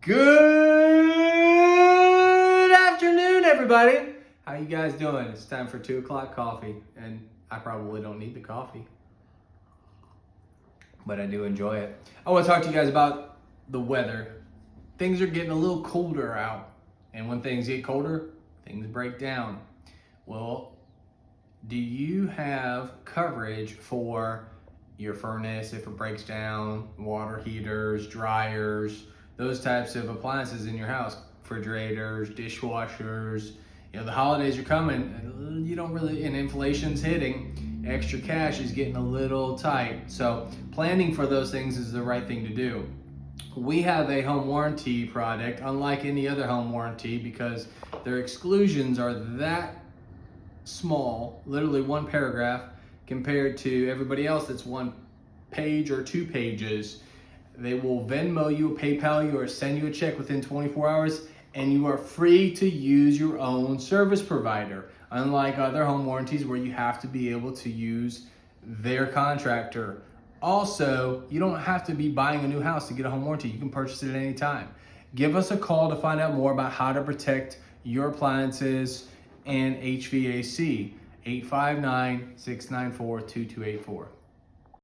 Good afternoon, everybody. How you guys doing? It's time for 2 o'clock coffee, and I probably don't need the coffee, but I do enjoy it. I want to talk to you guys about the weather. Things are getting a little colder out, and when things get colder, things break down. Well, do you have coverage for your furnace if it breaks down, water heaters, dryers, those types of appliances in your house, refrigerators, dishwashers? You know, the holidays are coming, you don't really, and inflation's hitting, extra cash is getting a little tight. So planning for those things is the right thing to do. We have a home warranty product, unlike any other home warranty, because their exclusions are that small, literally one paragraph, compared to everybody else that's one page or 2 pages. They will Venmo you, PayPal you, or send you a check within 24 hours, and you are free to use your own service provider, unlike other home warranties where you have to be able to use their contractor. Also, you don't have to be buying a new house to get a home warranty. You can purchase it at any time. Give us a call to find out more about how to protect your appliances and HVAC. 859-694-2284.